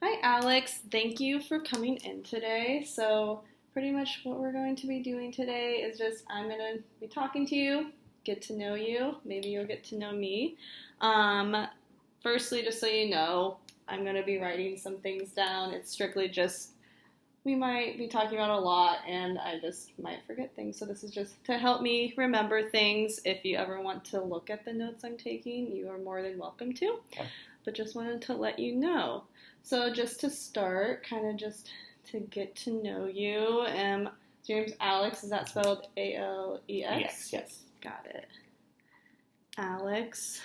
Hi, Alex. Thank you for coming in today. So, pretty much what we're going to be doing today is just I'm going to be talking to you, get to know you. Maybe you'll get to know me. Um, Firstly, just so you know, I'm going to be writing some things down. It's strictly just we might be talking about a lot and I just might forget things. So, this is just to help me remember things. If you ever want to look at the notes I'm taking, you are more than welcome to. Okay. But just wanted to let you know. So just to start, kind of just to get to know you, your name's Alex. Is that spelled Alex? Yes. Got it. Alex.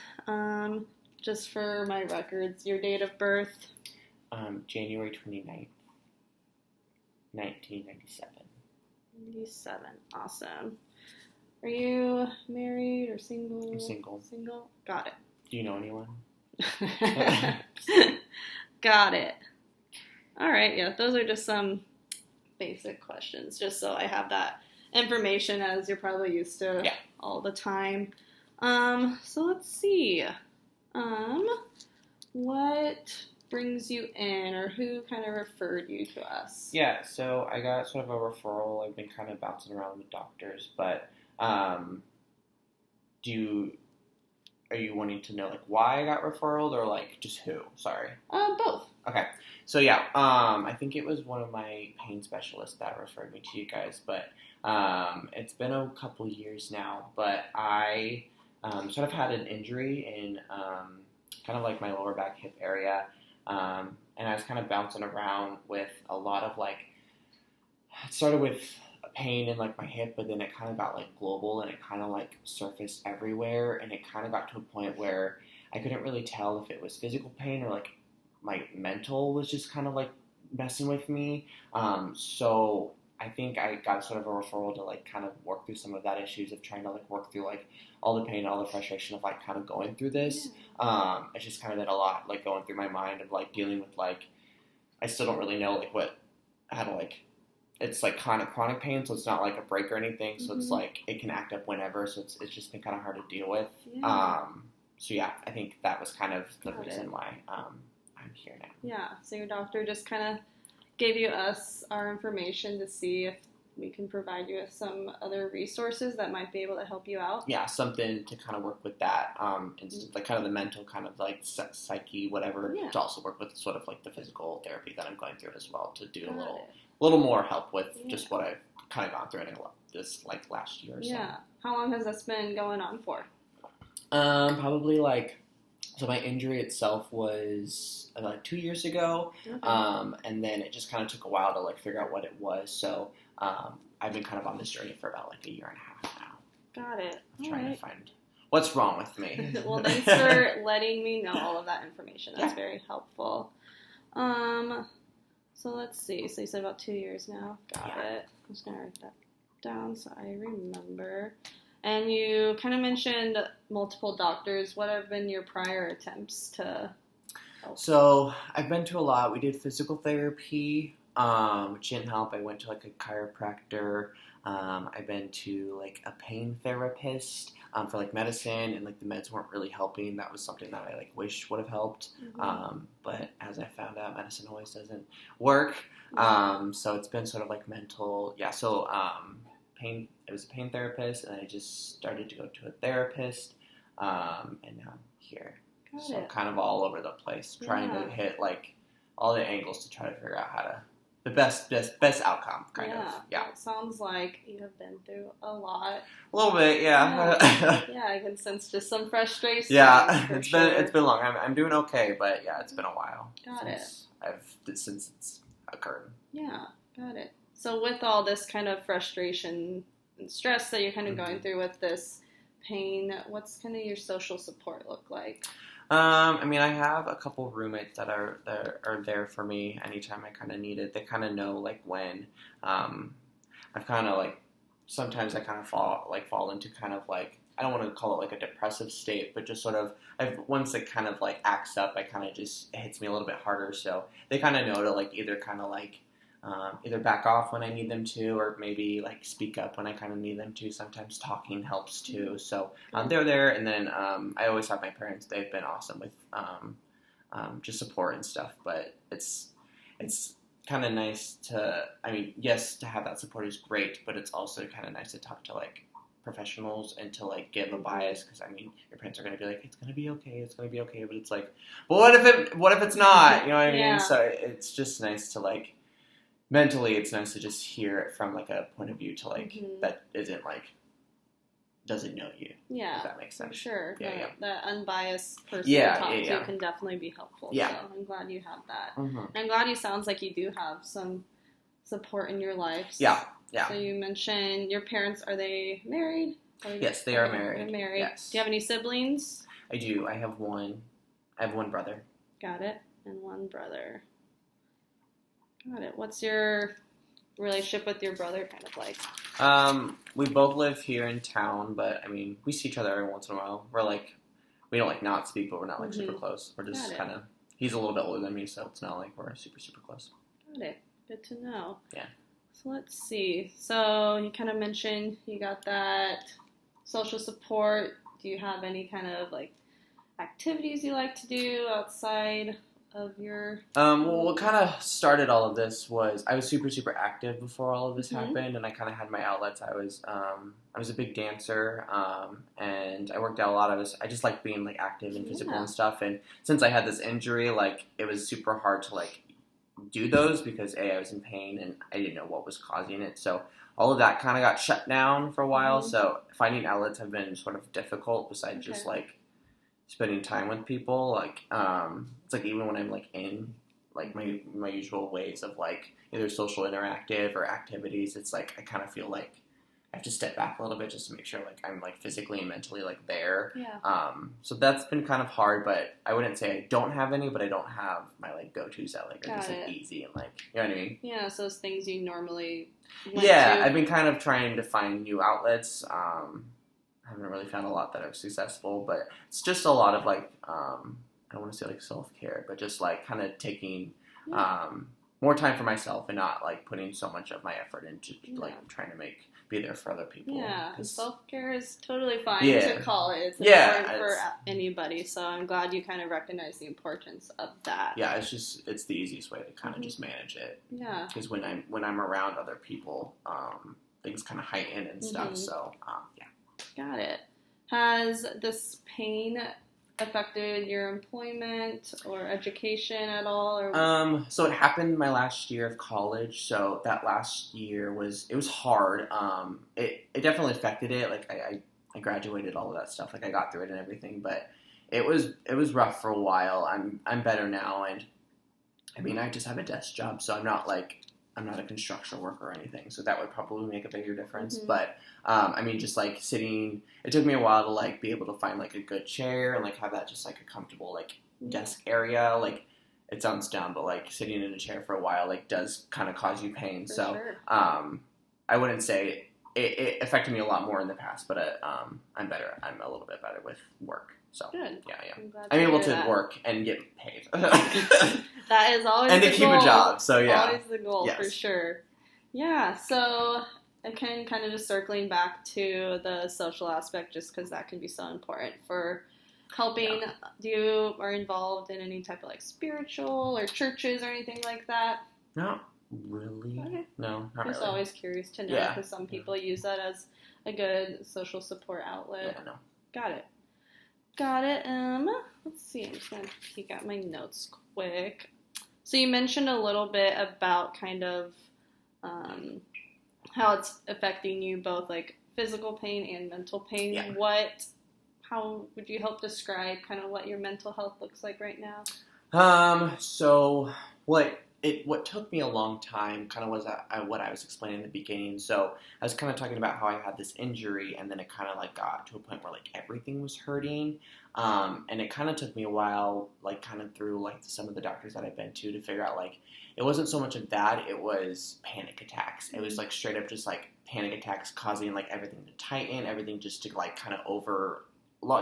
Just for my records, your date of birth? January 29th, 1997. 97. Awesome. Are you married or single? I'm single. Single? Got it. Do you know anyone? Got it. All right, yeah, those are just some basic questions, just so I have that information as you're probably used to all the time. So let's see. What brings you in, or who kind of referred you to us? Yeah, so I got sort of a referral. I've been kind of bouncing around with doctors, but are you wanting to know, like, why I got referred or, like, just who? Sorry. Both. Okay. So, yeah, I think it was one of my pain specialists that referred me to you guys, but it's been a couple years now, but I sort of had an injury in kind of, like, my lower back hip area, and I was kind of bouncing around with a lot of, like, it started with pain in like my hip, but then it kind of got like global and it kind of like surfaced everywhere, and it kind of got to a point where I couldn't really tell if it was physical pain or like my mental was just kind of like messing with me. So I think I got sort of a referral to like kind of work through some of that issues of trying to like work through like all the pain, all the frustration of like kind of going through this. It's just kind of been a lot like going through my mind of like dealing with like I still don't really know like how to like. It's like kind of chronic pain, so it's not like a break or anything. So it's like it can act up whenever. So it's just been kind of hard to deal with. Yeah. So yeah, I think that was kind of the reason why I'm here now. Yeah. So your doctor just kind of gave us our information to see if we can provide you with some other resources that might be able to help you out. Yeah, something to kind of work with that, and like kind of the mental kind of like psyche, whatever. Yeah. To also work with sort of like the physical therapy that I'm going through as well to do a little more help with just what I've kind of gone through in this like last year or so. Yeah. How long has this been going on for? Probably like, so my injury itself was like 2 years ago. Okay. And then it just kind of took a while to like figure out what it was. So, I've been kind of on this journey for about like a year and a half now. Got it. I'm trying to find what's wrong with me. Well, thanks for letting me know all of that information. That's very helpful. So let's see. So you said about 2 years now. Got it. I'm just going to write that down so I remember. And you kind of mentioned multiple doctors. What have been your prior attempts to help? So I've been to a lot. We did physical therapy, which didn't help. I went to like a chiropractor. I've been to like a pain therapist for like medicine, and like the meds weren't really helping. That was something that I like wished would have helped. But as I found out, medicine always doesn't work. So it's been sort of like mental. Yeah. So pain. It was a pain therapist, and I just started to go to a therapist, and now I'm here. Got it. Kind of all over the place, trying to hit like all the angles to try to figure out how to the best outcome. Kind of. Yeah. It sounds like you have been through a lot. A little bit, yeah. Yeah, I can sense just some frustration. Yeah, it's been long. I'm doing okay, but yeah, it's been a while. Got it. Since it's occurred. Yeah, got it. So with all this kind of frustration and stress that you're kind of going through with this pain, what's kind of your social support look like? I mean, I have a couple roommates that are there for me anytime I kind of need it. They kind of know like when I've kind of like sometimes I kind of fall into kind of like I don't want to call it like a depressive state, but just sort of once it kind of like acts up, I kind of just it hits me a little bit harder. So they kind of know to like either kind of like either back off when I need them to, or maybe like speak up when I kind of need them to. Sometimes talking helps too. So they're there, and then I always have my parents. They've been awesome with just support and stuff. But it's kind of nice to, I mean, yes, to have that support is great, but it's also kind of nice to talk to like professionals and to like give a bias, because I mean, your parents are going to be like, it's going to be okay, but it's like, but what if it's not, you know what I mean? Yeah. So it's just nice to like, mentally, it's nice to just hear it from like a point of view to like, that isn't like, doesn't know you. Yeah. If that makes sense. For sure. Yeah, That unbiased person to talk to can definitely be helpful. Yeah. So I'm glad you have that. And I'm glad you sounds like you do have some support in your life. Yeah. Yeah. So you mentioned your parents, are they married? Yes, they are married. They're married. Yes. Do you have any siblings? I do. I have one brother. Got it. And one brother. Got it. What's your relationship with your brother kind of like? We both live here in town, but I mean, we see each other every once in a while. We're like, we don't like not speak, but we're not like super close. We're just kind of, he's a little bit older than me, so it's not like we're super, super close. Got it. Good to know. Yeah. So let's see. So you kind of mentioned you got that social support. Do you have any kind of like activities you like to do outside of your... Well, what kind of started all of this was I was super, super active before all of this happened, and I kind of had my outlets. I was a big dancer, and I worked out a lot of this. I just like being like active and physical and stuff. And since I had this injury, like it was super hard to like do those because I was in pain and I didn't know what was causing it. So all of that kind of got shut down for a while. So finding outlets have been sort of difficult besides just like spending time with people. Like it's like even when I'm like in like my usual ways of like either social interactive or activities, it's like I kind of feel like I have to step back a little bit just to make sure like I'm like physically and mentally like there. So that's been kind of hard, but I wouldn't say I don't have any, but I don't have my like go-tos that like are just like easy and like, you know what I mean? Yeah, so those things you normally I've been kind of trying to find new outlets. I haven't really found a lot that are successful, but it's just a lot of like I don't want to say like self-care, but just like kind of taking more time for myself and not like putting so much of my effort into like trying to be there for other people. Yeah, self-care is totally fine to call it. It's important for anybody, so I'm glad you kind of recognize the importance of that. Yeah, it's the easiest way to kind of just manage it. Yeah. Because when I'm around other people, things kind of heighten and stuff, so Got it. Has this pain affected your employment or education at all? Or so it happened my last year of college. So that last year was hard. It definitely affected it. Like I graduated, all of that stuff. Like I got through it and everything, but it was rough for a while. I'm better now, and I mean I just have a desk job, so I'm not a construction worker or anything, so that would probably make a bigger difference. But I mean, just like sitting, it took me a while to like be able to find like a good chair and like have that just like a comfortable like desk area. Like it sounds dumb, but like sitting in a chair for a while like does kind of cause you pain. I wouldn't say it affected me a lot more in the past, but I'm better. I'm a little bit better with work. So good. Yeah. I'm able to work and get paid. That is always and the to keep goal. A job. So yeah, always the goal for sure. Yeah. So again, kind of just circling back to the social aspect, just because that can be so important for helping. Do you are involved in any type of like spiritual or churches or anything like that? Not really. Okay. No, not just really. always curious to know because some people use that as a good social support outlet. Yeah, no. Got it. Let's see. I'm just gonna peek at my notes quick. So you mentioned a little bit about kind of how it's affecting you, both like physical pain and mental pain. Yeah. How would you help describe kind of what your mental health looks like right now? So what took me a long time kind of was what I was explaining in the beginning. So I was kind of talking about how I had this injury, and then it kind of like got to a point where like everything was hurting. And it kind of took me a while, like kind of through like some of the doctors that I've been to figure out like it wasn't so much of that, it was panic attacks. It was like straight up just like panic attacks causing like everything to tighten, everything just to like kind of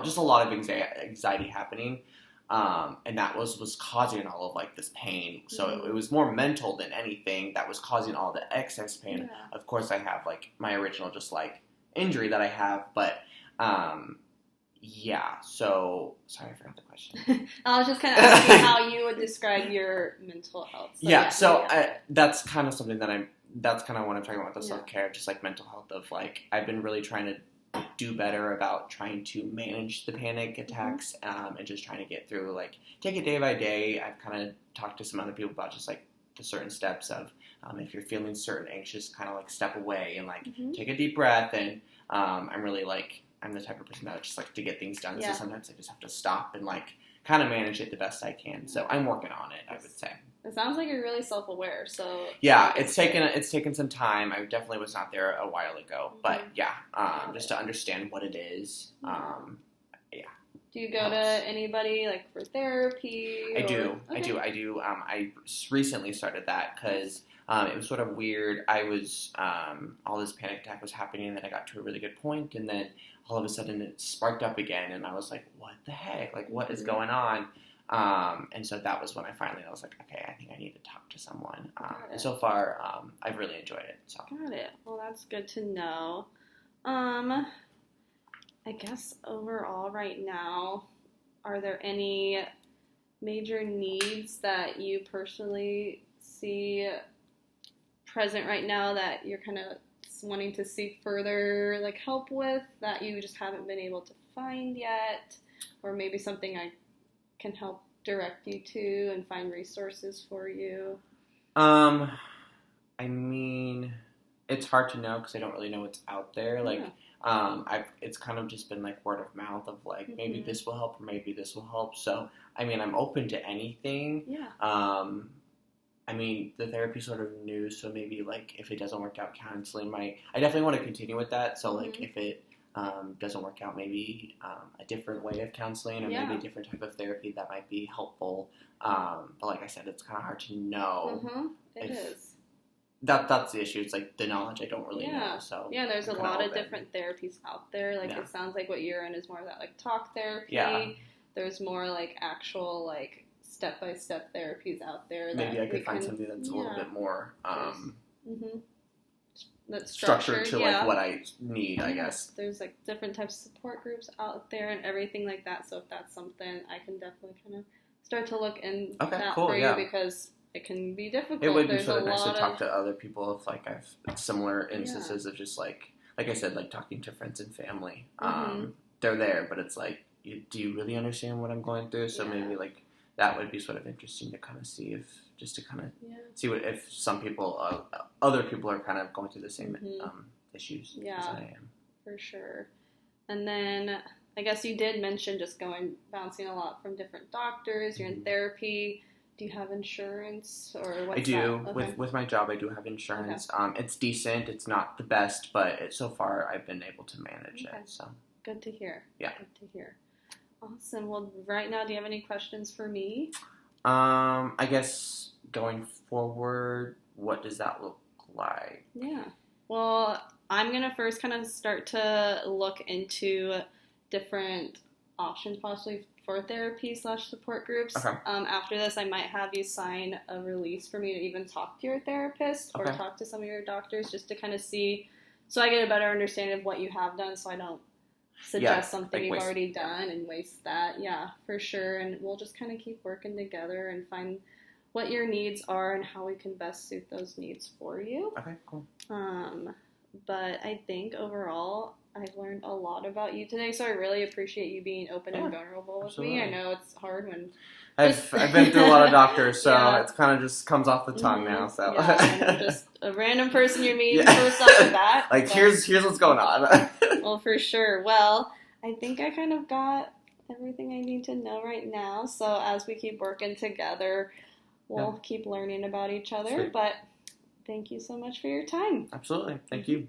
just a lot of anxiety happening. And that was causing all of like this pain. So it was more mental than anything that was causing all the excess pain. Yeah. Of course I have like my original just like injury that I have, but Yeah. So, sorry, I forgot the question. I was just kind of asking how you would describe your mental health. So, Yeah. So that's kind of something that's kind of what I'm talking about with the Yeah. self-care, just like mental health of like, I've been really trying to do better about trying to manage the panic attacks, and just trying to get through, like, take it day by day. I've kind of talked to some other people about just like the certain steps of, if you're feeling certain anxious, kind of like step away and like take a deep breath. And I'm really like, I'm the type of person that just like to get things done. Yeah. So sometimes I just have to stop and like kind of manage it the best I can. So I'm working on it, I would say. It sounds like you're really self-aware. So yeah, it's taken some time. I definitely was not there a while ago, but yeah, just to understand what it is. Yeah. Do you go to anybody like for therapy? I do. I recently started that because it was sort of weird. I was all this panic attack was happening, and then I got to a really good point, and then all of a sudden it sparked up again, and I was like, "What the heck? Like, what is going on?" And so that was when I was like, "Okay, I think I need to talk to someone." And so far, I've really enjoyed it. So. Got it. Well, that's good to know. I guess overall right now, are there any major needs that you personally see present right now that you're kind of wanting to seek further like help with that you just haven't been able to find yet, or maybe something I can help direct you to and find resources for you? I mean, it's hard to know because I don't really know what's out there. Like, it's kind of just been like word of mouth of like, maybe this will help or maybe this will help. So, I mean, I'm open to anything. Yeah. I mean, the therapy's sort of new, so maybe like if it doesn't work out, counseling might. I definitely want to continue with that. So like if it doesn't work out, maybe a different way of counseling or maybe a different type of therapy that might be helpful. But like I said, it's kind of hard to know. It is. That's the issue. It's like the knowledge I don't really know. So there's a lot of different therapies out there. Like it sounds like what you're in is more of that like talk therapy. Yeah. There's more like actual like step-by-step therapies out there. Maybe I could find something that's a little bit more that's structured to like what I need, I guess. There's like different types of support groups out there and everything like that. So if that's something, I can definitely kind of start to look in for you because it can be difficult. It would be sort of nice to talk to other people if like I've similar instances of just like I said, like talking to friends and family. They're there, but it's like, do you really understand what I'm going through? So maybe like that would be sort of interesting to kind of see see what if some people, other people are kind of going through the same issues as I am. For sure. And then I guess you did mention just bouncing a lot from different doctors. You're in therapy. Do you have insurance or what's I do. that? Okay. With my job, I do have insurance. Okay. It's decent. It's not the best, but so far I've been able to manage it. So good to hear. Yeah. Good to hear. Awesome. Well, right now, do you have any questions for me? I guess going forward, what does that look like? Yeah. Well, I'm going to first kind of start to look into different options possibly for therapy/support groups. Okay. After this, I might have you sign a release for me to even talk to your therapist or talk to some of your doctors just to kind of see, so I get a better understanding of what you have done so I don't suggest something you've already done and waste that. Yeah, for sure. And we'll just kind of keep working together and find what your needs are and how we can best suit those needs for you. Okay, cool. But I think overall I've learned a lot about you today, so I really appreciate you being open and vulnerable with me. I know it's hard when I've been through a lot of doctors, so it's kind of just comes off the tongue now. So and I'm just a random person you're meeting first off the bat. Like here's what's going on. Well, for sure. Well, I think I kind of got everything I need to know right now. So as we keep working together, we'll keep learning about each other. Sweet. But thank you so much for your time. Absolutely. Thank you.